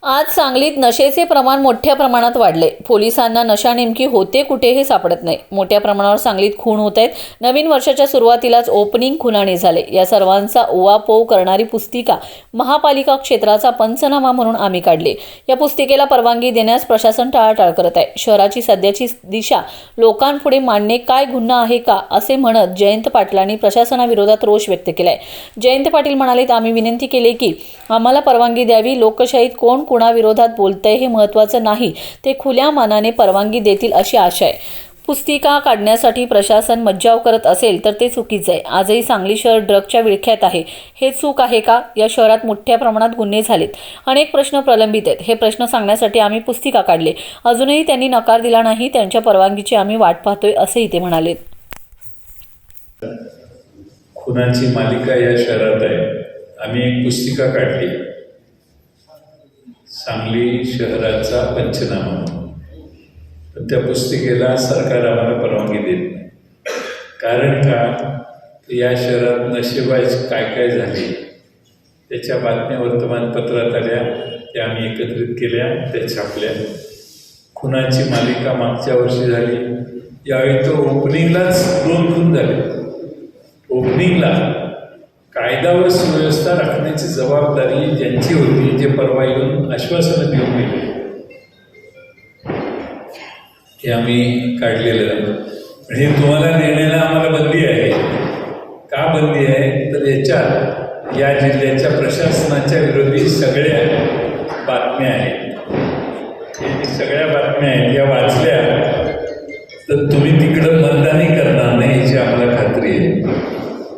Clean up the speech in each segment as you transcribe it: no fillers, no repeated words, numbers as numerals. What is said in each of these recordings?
आज सांगलीत नशेचे प्रमाण मोठ्या प्रमाणात वाढले। पोलिसांना नशा नेमकी होते कुठे हे सापडत नाही। मोठ्या प्रमाणावर सांगलीत खून होत आहेत। नवीन वर्षाच्या सुरुवातीलाच ओपनिंग खुनाने झाले। या सर्वांचा उहापोह करणारी पुस्तिका महापालिका क्षेत्राचा पंचनामा म्हणून आम्ही काढली। या पुस्तिकेला परवानगी देण्यास प्रशासन टाळाटाळ करत आहे। शहराची सध्याची दिशा लोकांपुढे मांडणे काय गुन्हा आहे का असे म्हणत जयंत पाटलांनी प्रशासनाविरोधात रोष व्यक्त केलाय। जयंत पाटील म्हणाले, आम्ही विनंती केली की आम्हाला परवानगी द्यावी। लोकशाहीत कोण कुणाविरोधात बोलतंय हे महत्त्वाचं नाही, ते खुल्या मनाने परवानगी देतील अशी आशा आहे। पुस्तिका काढण्यासाठी प्रशासन मज्जाव करत असेल तर ते चुकीचं आहे। आजही सांगली शहर ड्रगच्या विळख्यात आहे। हे चूक आहे का? या शहरात मोठ्या प्रमाणात गुन्हे झालेत। अनेक प्रश्न प्रलंबित आहेत। हे प्रश्न सांगण्यासाठी आम्ही पुस्तिका काढली। अजूनही त्यांनी नकार दिला नाही। त्यांच्या परवानगीची आम्ही वाट पाहतोय असेही ते म्हणाले। खुनाची मालिका या शहरात आहे। आम्ही एक पुस्तिका काढली, सांगली शहराचा पंचनामा। पण त्या पुस्तिकेला सरकार आम्हाला परवानगी देत नाही। कारण का? या शहरात नशेबाज काय काय झाले त्याच्या बातम्या वर्तमानपत्रात आल्या, त्या आम्ही एकत्रित केल्या, त्या छापल्या। खुनाची मालिका मागच्या वर्षी झाली, यावेळी तो ओपनिंगलाच 2 खून झाले। ओपनिंगला कायदा व सुव्यवस्था राखण्याची जबाबदारी ज्यांची होती, जे परवा येऊन आश्वासनं देऊन गेले, हे आम्ही काढलेलं आहे। पण हे तुम्हाला देण्याला आम्हाला बंदी आहे। का बंदी आहे? तर याच्यात या जिल्ह्याच्या प्रशासनाच्या विरोधी सगळ्या बातम्या आहेत। हे जे सगळ्या बातम्या आहेत या वाचल्या तर तुम्ही तिकडं मतदानही करणार नाही याची आम्हाला खात्री आहे।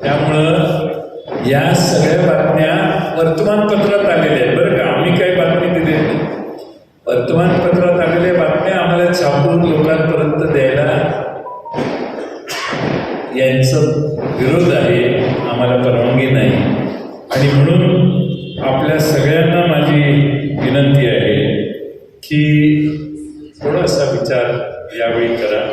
त्यामुळं या सगळ्या बातम्या वर्तमानपत्रात आलेल्या आहेत बरं का, आम्ही काही बातमी दिली नाही। वर्तमानपत्रात आलेल्या बातम्या आम्हाला छापून लोकांपर्यंत द्यायला यांचं विरोध आहे, आम्हाला परवानगी नाही। आणि म्हणून आपल्या सगळ्यांना माझी विनंती आहे की थोडासा विचार यावेळी करा।